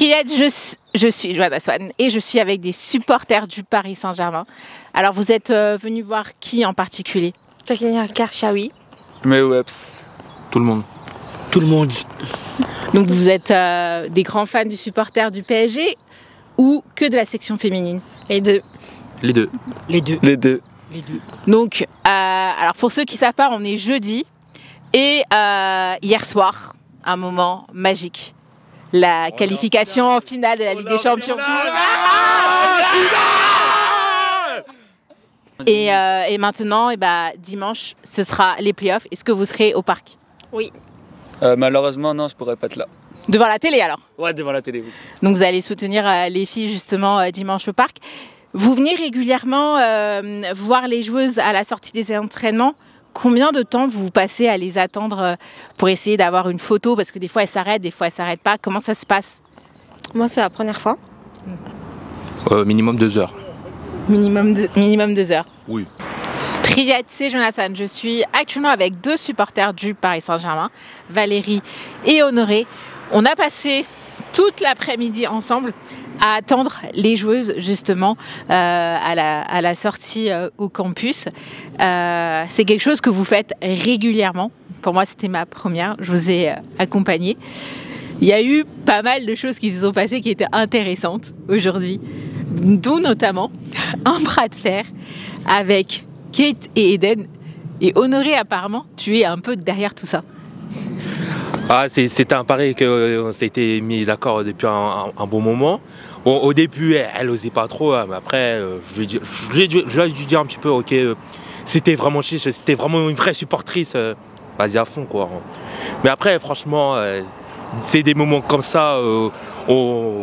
Triette, je suis Johanna Swan et je suis avec des supporters du Paris Saint-Germain. Alors vous êtes venus voir qui en particulier? Sakina Karchaoui. Mais Weps. Tout le monde. Tout le monde. Donc vous êtes des grands fans du supporter du PSG ou que de la section féminine? Les deux. Les deux. Les deux. Les deux. Les deux. Donc, alors pour ceux qui ne savent pas, on est jeudi et hier soir, un moment magique. La qualification en finale de la Ligue des Champions. Et maintenant, dimanche, ce sera les playoffs. Est-ce que vous serez au parc? Oui. Malheureusement, non, je pourrais pas être là. Devant la télé alors? Ouais, devant la télé, oui. Donc vous allez soutenir les filles justement dimanche au parc. Vous venez régulièrement voir les joueuses à la sortie des entraînements. Combien de temps vous passez à les attendre pour essayer d'avoir une photo? Parce que des fois elles s'arrêtent, des fois elles s'arrêtent pas. Comment ça se passe? Moi, c'est la première fois. Minimum 2 heures. Minimum 2 heures. Oui. Triette, c'est Jonathan. Je suis actuellement avec deux supporters du Paris Saint-Germain, Valérie et Honoré. On a passé toute l'après-midi ensemble à attendre les joueuses justement à la sortie au campus. C'est quelque chose que vous faites régulièrement. Pour moi, c'était ma première. Je vous ai accompagnée. Il y a eu pas mal de choses qui se sont passées qui étaient intéressantes aujourd'hui, dont notamment un bras de fer avec Kate et Eden. Et Honoré, apparemment, tu es un peu derrière tout ça. Ah, c'était un pari qu'on s'était mis d'accord depuis un bon moment. Au début, elle n'osait pas trop, mais après, je lui ai dû dire un petit peu, ok, c'était vraiment chiche, c'était vraiment une vraie supportrice, vas-y à fond, quoi. Mais après, franchement, c'est des moments comme ça où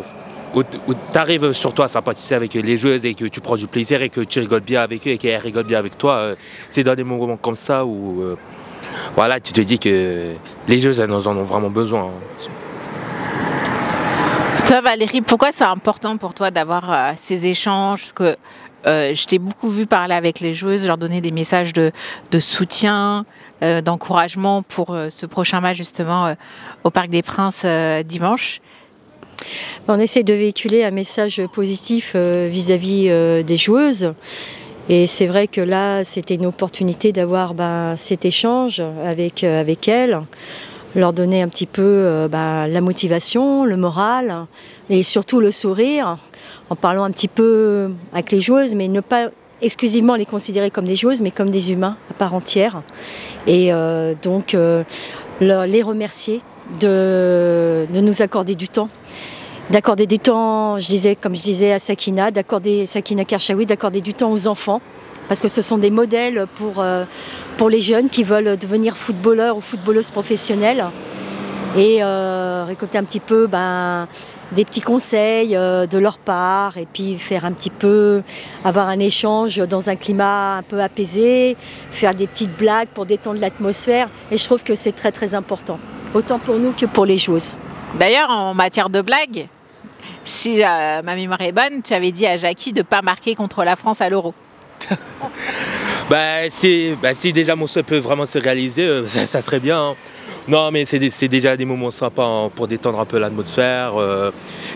tu arrives sur toi à sympathiser avec les joueuses et que tu prends du plaisir et que tu rigoles bien avec eux et qu'elles rigolent bien avec toi. C'est dans des moments comme ça où voilà, tu te dis que les joueuses, elles en ont vraiment besoin. Ça, Valérie, pourquoi c'est important pour toi d'avoir ces échanges? Parce que je t'ai beaucoup vu parler avec les joueuses, leur donner des messages de soutien, d'encouragement pour ce prochain match justement au Parc des Princes dimanche. On essaie de véhiculer un message positif vis-à-vis des joueuses. Et c'est vrai que là, c'était une opportunité d'avoir cet échange avec elles, leur donner un petit peu la motivation, le moral et surtout le sourire, en parlant un petit peu avec les joueuses, mais ne pas exclusivement les considérer comme des joueuses, mais comme des humains à part entière. Et donc, les remercier de nous accorder du temps. D'accorder du temps, comme je disais à Sakina Karchaoui, d'accorder du temps aux enfants, parce que ce sont des modèles pour les jeunes qui veulent devenir footballeurs ou footballeuses professionnelles, et récolter un petit peu des petits conseils de leur part, et puis avoir un échange dans un climat un peu apaisé, faire des petites blagues pour détendre l'atmosphère, et je trouve que c'est très très important, autant pour nous que pour les joueuses. D'ailleurs, en matière de blagues, si ma mémoire est bonne, tu avais dit à Jackie de ne pas marquer contre la France à l'Euro. Si déjà mon souhait peut vraiment se réaliser, ça serait bien. Hein. Non, mais c'est déjà des moments sympas hein, pour détendre un peu l'atmosphère.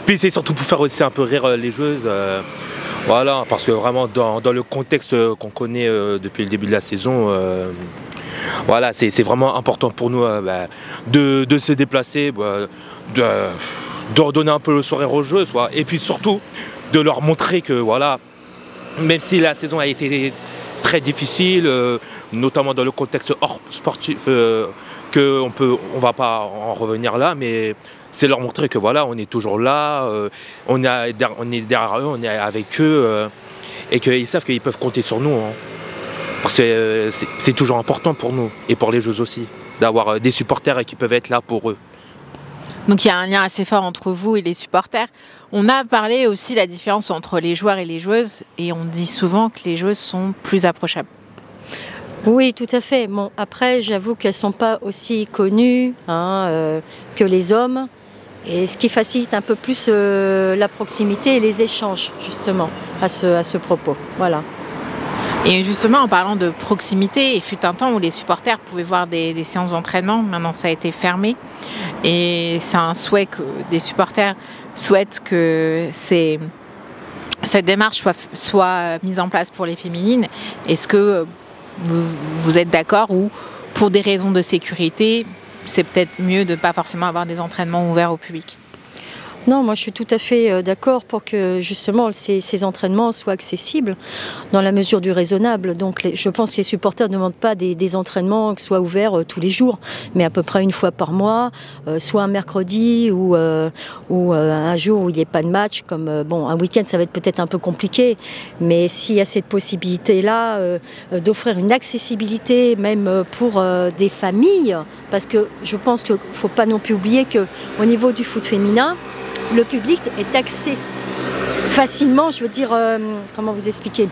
Puis c'est surtout pour faire aussi un peu rire les joueuses. Voilà, parce que vraiment dans le contexte qu'on connaît depuis le début de la saison, voilà, c'est vraiment important pour nous de se déplacer, de redonner un peu le sourire aux joueuses, et puis surtout de leur montrer que voilà, même si la saison a été très difficile, notamment dans le contexte hors sportif, qu'on va pas en revenir là, mais c'est leur montrer que voilà, on est toujours là, on est derrière eux, on est avec eux, et qu'ils savent qu'ils peuvent compter sur nous. Hein. Parce que c'est toujours important pour nous, et pour les joueuses aussi, d'avoir des supporters qui peuvent être là pour eux. Donc il y a un lien assez fort entre vous et les supporters. On a parlé aussi de la différence entre les joueurs et les joueuses, et on dit souvent que les joueuses sont plus approchables. Oui, tout à fait. Bon, après, j'avoue qu'elles ne sont pas aussi connues que les hommes, et ce qui facilite un peu plus la proximité et les échanges, justement, à ce propos. Voilà. Et justement, en parlant de proximité, il fut un temps où les supporters pouvaient voir des séances d'entraînement. Maintenant, ça a été fermé. et c'est un souhait que des supporters souhaitent que cette démarche soit mise en place pour les féminines. Est-ce que vous êtes d'accord, ou pour des raisons de sécurité, c'est peut-être mieux de ne pas forcément avoir des entraînements ouverts au public? Non, moi je suis tout à fait d'accord pour que justement ces entraînements soient accessibles dans la mesure du raisonnable. Donc je pense que les supporters ne demandent pas des entraînements qui soient ouverts tous les jours, mais à peu près une fois par mois, soit un mercredi ou un jour où il n'y ait pas de match. Comme bon, un week-end ça va être peut-être un peu compliqué, mais s'il y a cette possibilité-là d'offrir une accessibilité même pour des familles, parce que je pense qu'il ne faut pas non plus oublier qu'au niveau du foot féminin, le public est accès facilement, je veux dire, comment vous expliquer,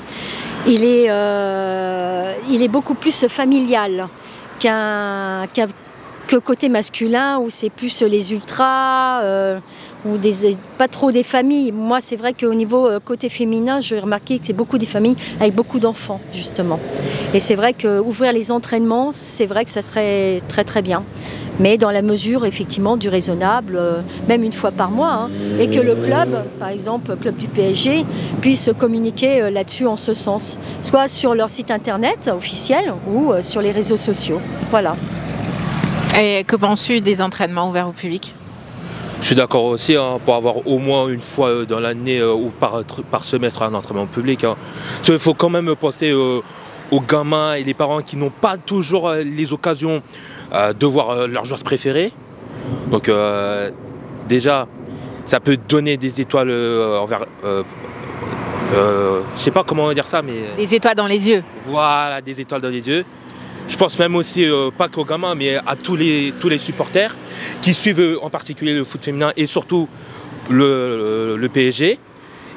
il est beaucoup plus familial que côté masculin, où c'est plus les ultras, ou pas trop des familles. Moi, c'est vrai qu'au niveau côté féminin, j'ai remarqué que c'est beaucoup des familles avec beaucoup d'enfants, justement. Et c'est vrai qu'ouvrir les entraînements, c'est vrai que ça serait très très bien. Mais dans la mesure, effectivement, du raisonnable, même une fois par mois, hein, et que le club, par exemple, le club du PSG, puisse communiquer là-dessus en ce sens, soit sur leur site internet officiel ou sur les réseaux sociaux. Voilà. Et que penses-tu des entraînements ouverts au public? Je suis d'accord aussi, hein, pour avoir au moins une fois dans l'année ou par semestre un entraînement public. Hein. Il faut quand même penser aux gamins et les parents qui n'ont pas toujours les occasions de voir leurs joueurs préférés. Donc déjà, ça peut donner des étoiles envers... je sais pas comment dire ça, mais... Des étoiles dans les yeux. Voilà, des étoiles dans les yeux. Je pense même aussi, pas qu'aux gamins, mais à tous les supporters qui suivent en particulier le foot féminin et surtout le PSG,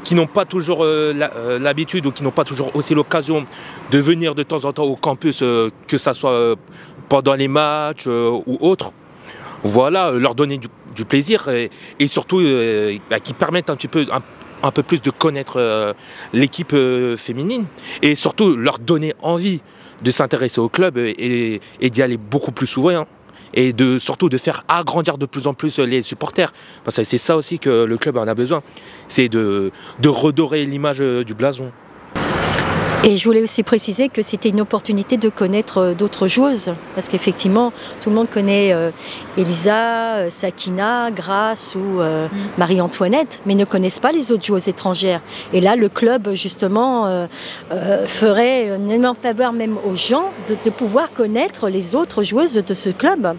qui n'ont pas toujours l'habitude ou qui n'ont pas toujours aussi l'occasion de venir de temps en temps au campus, que ça soit pendant les matchs ou autres. Voilà, leur donner du plaisir et surtout qui permettent un peu plus de connaître l'équipe féminine et surtout leur donner envie de s'intéresser au club et d'y aller beaucoup plus souvent, hein, et surtout de faire agrandir de plus en plus les supporters. Parce que c'est ça aussi que le club en a besoin, c'est de redorer l'image du blason. Et je voulais aussi préciser que c'était une opportunité de connaître d'autres joueuses, parce qu'effectivement, tout le monde connaît Elisa, Sakina, Grace ou Marie-Antoinette, mais ne connaissent pas les autres joueuses étrangères. Et là, le club, justement, ferait un énorme faveur même aux gens de pouvoir connaître les autres joueuses de ce club,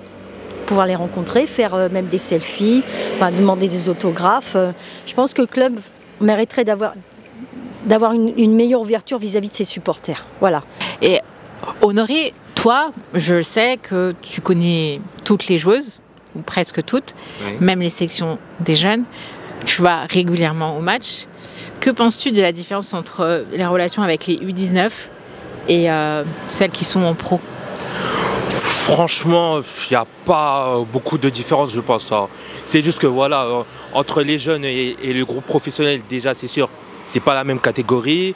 pouvoir les rencontrer, faire même des selfies, demander des autographes. Je pense que le club mériterait d'avoir une meilleure ouverture vis-à-vis de ses supporters. Voilà. Et Honoré, toi, je sais que tu connais toutes les joueuses, ou presque toutes, oui, même les sections des jeunes. Tu vas régulièrement au match. Que penses-tu de la différence entre les relations avec les U19 et celles qui sont en pro? Franchement, il n'y a pas beaucoup de différence, je pense. C'est juste que voilà, entre les jeunes et le groupe professionnel, déjà, c'est sûr, c'est pas la même catégorie.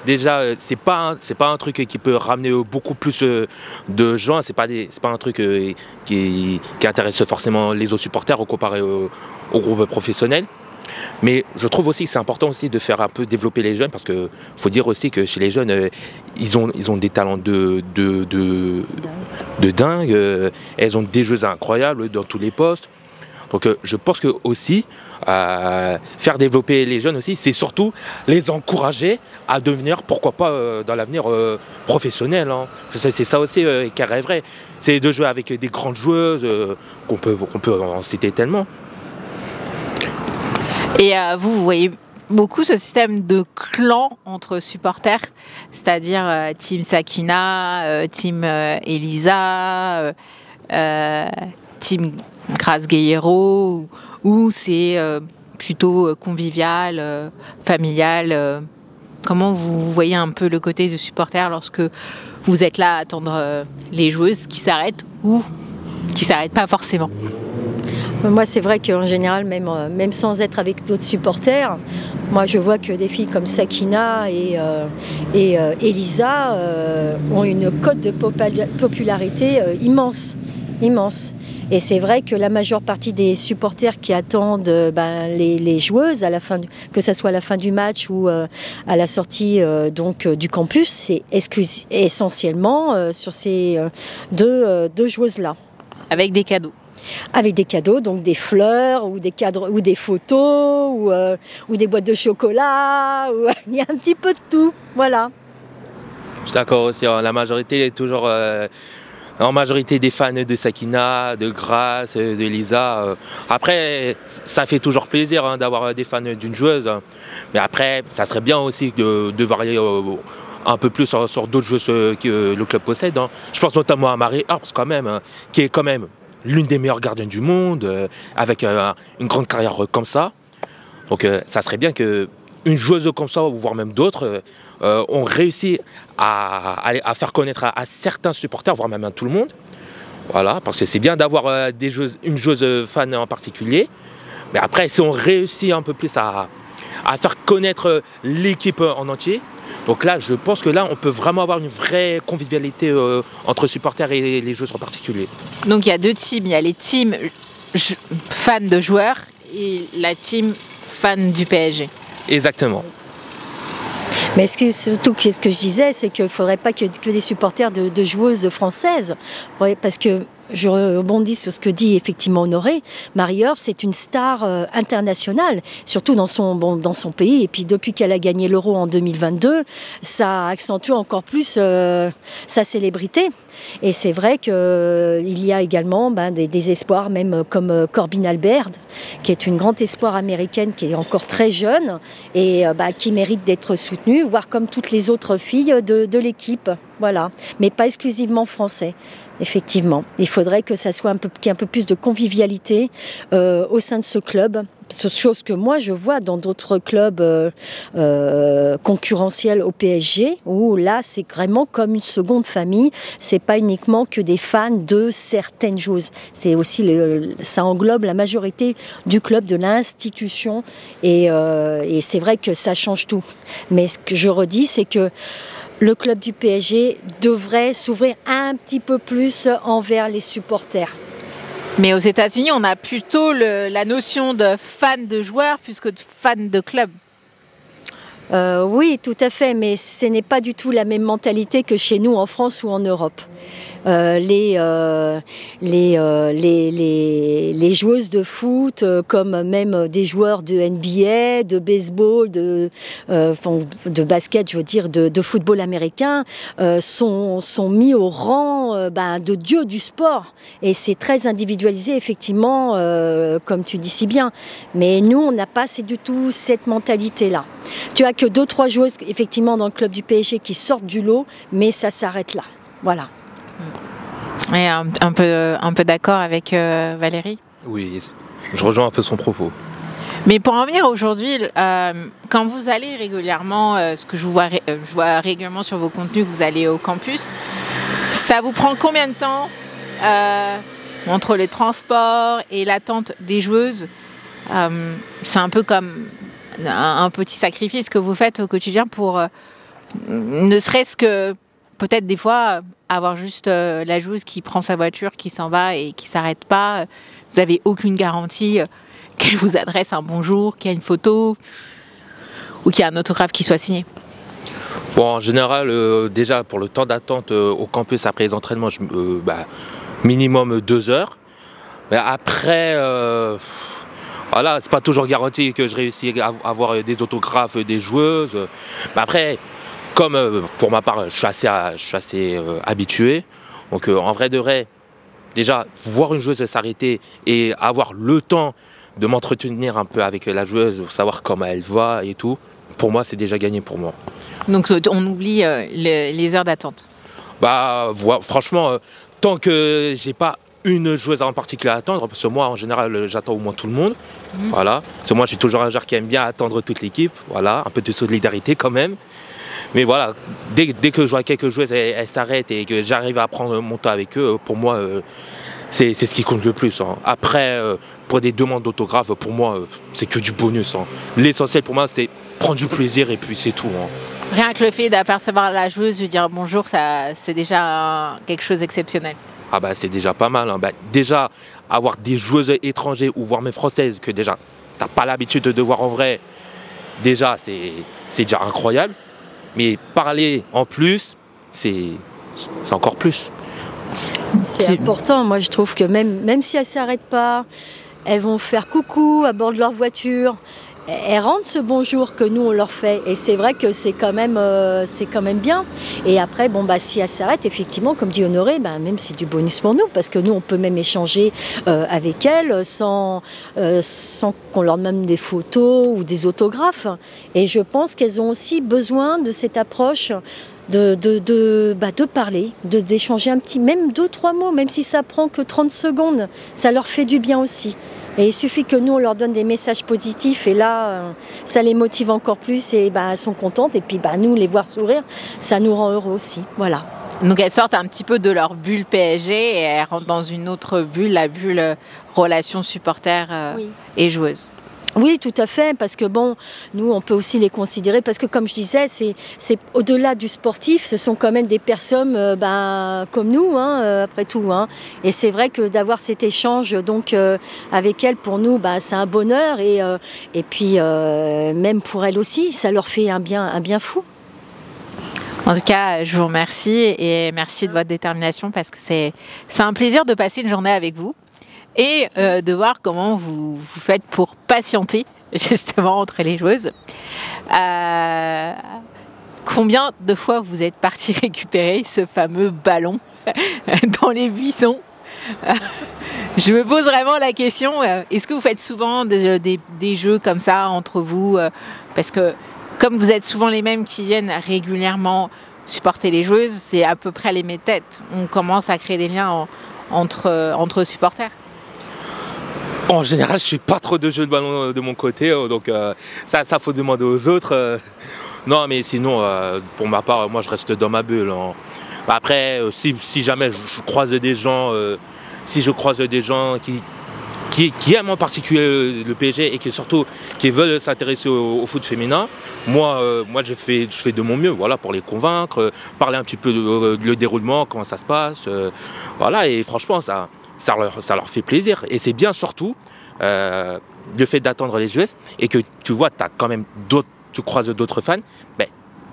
Déjà, c'est pas un truc qui peut ramener beaucoup plus de gens. C'est pas un truc qui intéresse forcément les autres supporters comparé au groupe professionnel. Mais je trouve aussi que c'est important aussi de faire un peu développer les jeunes, parce que faut dire aussi que chez les jeunes, ils ont des talents de dingue. Elles ont des jeux incroyables dans tous les postes. Donc je pense que aussi, faire développer les jeunes aussi, c'est surtout les encourager à devenir, pourquoi pas dans l'avenir, professionnels. Hein. C'est ça aussi qui rêverait. C'est de jouer avec des grandes joueuses, qu'on peut en citer tellement. Et vous voyez beaucoup ce système de clan entre supporters, c'est-à-dire Team Sakina, Team Elisa, Team Grace Guerrero, où c'est plutôt convivial, familial. Comment vous voyez un peu le côté de supporter lorsque vous êtes là à attendre les joueuses qui s'arrêtent ou qui ne s'arrêtent pas forcément? Moi, c'est vrai qu'en général, même sans être avec d'autres supporters, moi je vois que des filles comme Sakina et Elisa ont une cote de popularité immense. immense. Et c'est vrai que la majeure partie des supporters qui attendent les joueuses, à la fin que ce soit à la fin du match ou à la sortie du campus, c'est essentiellement sur ces deux joueuses-là. Avec des cadeaux. Avec des cadeaux, donc des fleurs ou des cadres ou des photos ou des boîtes de chocolat. Il y a un petit peu de tout, voilà. Je suis d'accord aussi, la majorité est toujours en majorité des fans de Sakina, de Grace, de Lisa. Après, ça fait toujours plaisir d'avoir des fans d'une joueuse. Mais après, ça serait bien aussi de varier un peu plus sur d'autres joueuses que le club possède. Je pense notamment à Marie Herbst quand même, qui est quand même l'une des meilleures gardiennes du monde, avec une grande carrière comme ça. Donc ça serait bien qu'une joueuse comme ça, voire même d'autres, ont réussi à faire connaître à certains supporters, voire même à tout le monde. Voilà, parce que c'est bien d'avoir une joueuse fan en particulier. Mais après, si on réussit un peu plus à faire connaître l'équipe en entier, donc là, je pense que là, on peut vraiment avoir une vraie convivialité entre supporters et les joueurs en particulier. Donc il y a deux teams, il y a les teams fans de joueurs et la team fan du PSG. Exactement. Mais surtout, ce que je disais, c'est qu'il ne faudrait pas que des supporters de joueuses françaises, parce que je rebondis sur ce que dit effectivement Honoré. Marie Herbst, c'est une star internationale, surtout dans son pays. Et puis depuis qu'elle a gagné l'Euro en 2022, ça accentue encore plus sa célébrité. Et c'est vrai qu'il y a également des espoirs, même comme Corbin Albert, qui est une grande espoir américaine, qui est encore très jeune et qui mérite d'être soutenue, voire comme toutes les autres filles de l'équipe. Voilà. Mais pas exclusivement français. Effectivement, il faudrait que ça soit qu'il y ait un peu plus de convivialité au sein de ce club. Chose que moi je vois dans d'autres clubs concurrentiels au PSG, où là c'est vraiment comme une seconde famille. C'est pas uniquement que des fans de certaines joueuses. C'est aussi ça englobe la majorité du club, de l'institution, et c'est vrai que ça change tout. Mais ce que je redis, c'est que le club du PSG devrait s'ouvrir un petit peu plus envers les supporters. Mais aux États-Unis, on a plutôt la notion de fan de joueurs plus que de fan de club. Oui, tout à fait, mais ce n'est pas du tout la même mentalité que chez nous en France ou en Europe. Les joueuses de foot, comme même des joueurs de NBA, de baseball, de basket, je veux dire, de football américain, sont mis au rang de dieux du sport. Et c'est très individualisé, effectivement, comme tu dis si bien. Mais nous, on n'a pas du tout cette mentalité-là. Tu as que 2-3 joueuses, effectivement, dans le club du PSG qui sortent du lot, mais ça s'arrête là. Voilà. Et un peu d'accord avec Valérie ? Oui, je rejoins un peu son propos. Mais pour en venir aujourd'hui, quand vous allez régulièrement, ce que je vois régulièrement sur vos contenus, que vous allez au campus, ça vous prend combien de temps entre les transports et l'attente des joueuses? C'est un peu comme un petit sacrifice que vous faites au quotidien pour ne serait-ce que peut-être des fois avoir juste la joueuse qui prend sa voiture, qui s'en va et qui s'arrête pas. Vous n'avez aucune garantie qu'elle vous adresse un bonjour, qu'il y a une photo ou qu'il y a un autographe qui soit signé. Bon, en général, déjà pour le temps d'attente au campus après les entraînements, minimum 2 heures. Mais après, voilà, c'est pas toujours garanti que je réussis à avoir des autographes des joueuses. Mais après, comme pour ma part, je suis assez habitué. Donc en vrai de vrai, déjà, voir une joueuse s'arrêter et avoir le temps de m'entretenir un peu avec la joueuse, savoir comment elle va et tout, pour moi, c'est déjà gagné pour moi. Donc on oublie les heures d'attente. Franchement, tant que j'ai pas une joueuse en particulier à attendre, parce que moi, en général, j'attends au moins tout le monde. Voilà. Parce que moi, je suis toujours un joueur qui aime bien attendre toute l'équipe. Voilà, un peu de solidarité quand même. Mais voilà, dès que je vois quelques joueuses, elles s'arrêtent et que j'arrive à prendre mon temps avec eux, pour moi, c'est ce qui compte le plus. Après, pour des demandes d'autographes, pour moi, c'est que du bonus. L'essentiel pour moi, c'est prendre du plaisir et puis c'est tout. Rien que le fait d'apercevoir la joueuse, lui dire bonjour, c'est déjà quelque chose d'exceptionnel. ah bah c'est déjà pas mal. Hein. Bah, déjà, avoir des joueuses étrangères ou voire même françaises que déjà t'as pas l'habitude de voir en vrai, déjà c'est déjà incroyable. Mais parler en plus, c'est encore plus. C'est important, moi je trouve que même si elles ne s'arrêtent pas, elles vont faire coucou à bord de leur voiture, elles rendent ce bonjour que nous on leur fait et c'est vrai que c'est quand même bien. Et après, bon, bah, si elles s'arrêtent, effectivement, comme dit Honoré, bah, même c'est du bonus pour nous parce que nous on peut même échanger avec elles sans qu'on leur demande des photos ou des autographes. Et je pense qu'elles ont aussi besoin de cette approche de parler, d'échanger un petit, même 2-3 mots, même si ça prend que 30 secondes, ça leur fait du bien aussi. Et il suffit que nous, on leur donne des messages positifs et là, ça les motive encore plus et bah, elles sont contentes. Et puis bah, nous, les voir sourire, ça nous rend heureux aussi. Voilà. Donc elles sortent un petit peu de leur bulle PSG et elles rentrent dans une autre bulle, la bulle relation supporter Oui. et joueuse. Oui, tout à fait, parce que bon, nous, on peut aussi les considérer, parce que comme je disais, c'est au-delà du sportif, ce sont quand même des personnes comme nous, hein, après tout. Hein. Et c'est vrai que d'avoir cet échange donc avec elles, pour nous, c'est un bonheur, et puis même pour elles aussi, ça leur fait un bien fou. En tout cas, je vous remercie et merci de votre détermination parce que c'est un plaisir de passer une journée avec vous. Et de voir comment vous faites pour patienter justement entre les joueuses. Combien de fois vous êtes parti récupérer ce fameux ballon dans les buissons? Je me pose vraiment la question, est-ce que vous faites souvent des jeux comme ça entre vous? Parce que comme vous êtes souvent les mêmes qui viennent régulièrement supporter les joueuses, c'est à peu près les mêmes têtes. On commence à créer des liens entre supporters. En général, je suis pas trop de jeux de ballon de mon côté, donc ça faut demander aux autres. Non, mais sinon, pour ma part, moi je reste dans ma bulle. Hein. Après, si jamais je croise des gens, qui aiment en particulier le PSG et qui surtout qui veulent s'intéresser au foot féminin, moi je fais de mon mieux, voilà, pour les convaincre, parler un petit peu le déroulement, comment ça se passe, voilà, et franchement ça leur fait plaisir. Et c'est bien surtout le fait d'attendre les joueuses et que tu vois, tu croises d'autres fans, tu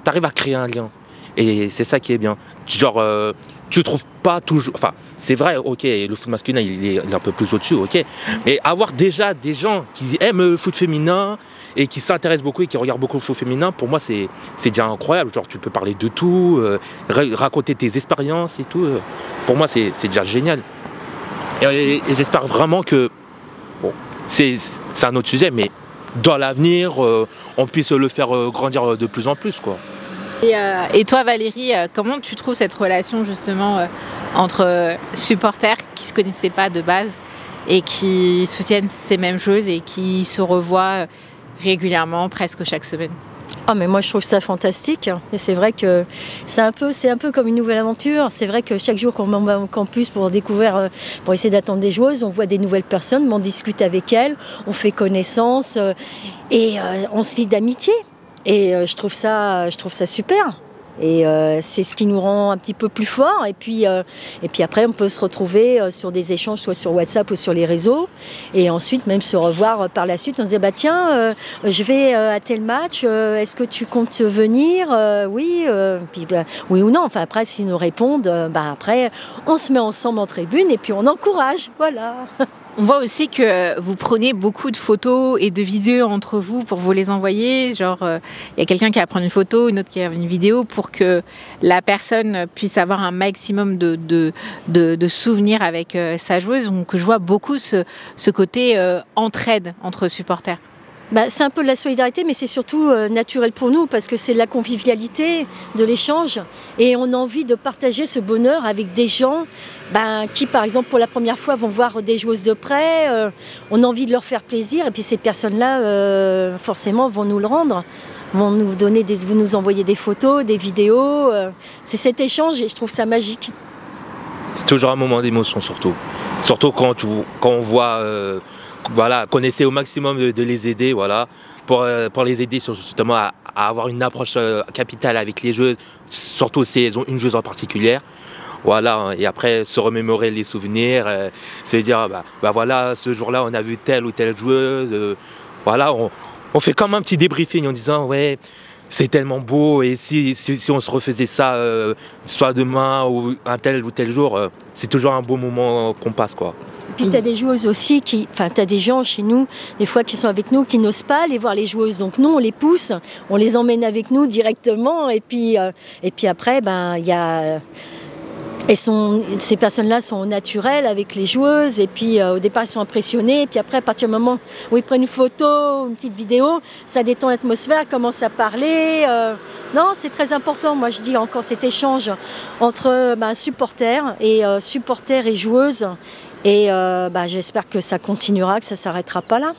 arrives à créer un lien. Et c'est ça qui est bien. Genre, tu trouves pas toujours... Enfin, c'est vrai, ok, le foot masculin, il est un peu plus au-dessus, ok. Mais avoir déjà des gens qui aiment le foot féminin et qui s'intéressent beaucoup et qui regardent beaucoup le foot féminin, pour moi, c'est déjà incroyable. Genre, tu peux parler de tout, raconter tes expériences et tout. Pour moi, c'est déjà génial. Et j'espère vraiment que, bon, c'est un autre sujet, mais dans l'avenir, on puisse le faire grandir de plus en plus, quoi. Et toi Valérie, comment tu trouves cette relation justement entre supporters qui ne se connaissaient pas de base et qui soutiennent ces mêmes choses et qui se revoient régulièrement, presque chaque semaine? Ah mais moi je trouve ça fantastique et c'est vrai que c'est un peu comme une nouvelle aventure. C'est vrai que chaque jour qu'on va au campus pour découvrir, pour essayer d'attendre des joueuses, on voit des nouvelles personnes, on discute avec elles, on fait connaissance et on se lie d'amitié. Et je trouve ça super. Et c'est ce qui nous rend un petit peu plus forts. Et puis après, on peut se retrouver sur des échanges, soit sur WhatsApp ou sur les réseaux. Et ensuite, même se revoir par la suite. On se dit, tiens, je vais à tel match. Est-ce que tu comptes venir? Oui. Puis, oui ou non. Enfin, après, s'ils nous répondent, après, on se met ensemble en tribune et puis on encourage. Voilà. On voit aussi que vous prenez beaucoup de photos et de vidéos entre vous pour vous les envoyer. Genre, il y a quelqu'un qui va prendre une photo, une autre qui va prendre une vidéo pour que la personne puisse avoir un maximum de souvenirs avec sa joueuse. Donc, je vois beaucoup ce côté entraide entre supporters. C'est un peu de la solidarité, mais c'est surtout naturel pour nous parce que c'est de la convivialité, de l'échange. Et on a envie de partager ce bonheur avec des gens qui, par exemple, pour la première fois, vont voir des joueuses de près. On a envie de leur faire plaisir. Et puis ces personnes-là, forcément, vont nous le rendre. Vont nous envoyer des photos, des vidéos. C'est cet échange et je trouve ça magique. C'est toujours un moment d'émotion, surtout. Surtout quand on voit... Voilà, qu'on essaie au maximum de les aider, voilà, pour les aider justement à avoir une approche capitale avec les joueuses, surtout si elles ont une joueuse en particulier. Voilà, hein. Et après se remémorer les souvenirs, se dire bah voilà, ce jour-là on a vu telle ou telle joueuse, voilà, on fait comme un petit débriefing en disant ouais, c'est tellement beau, et si on se refaisait ça soit demain ou un tel ou tel jour, c'est toujours un beau moment qu'on passe, quoi. Et puis tu as des joueuses aussi tu as des gens chez nous, des fois qui sont avec nous, qui n'osent pas aller voir les joueuses. Donc nous, on les pousse, on les emmène avec nous directement. Et puis après, il y a... ces personnes-là sont naturelles avec les joueuses, et puis au départ ils sont impressionnés, et puis après à partir du moment où ils prennent une photo, une petite vidéo, ça détend l'atmosphère, commence à parler. Non, c'est très important, moi je dis encore cet échange entre supporters et joueuses, et j'espère que ça continuera, que ça ne s'arrêtera pas là.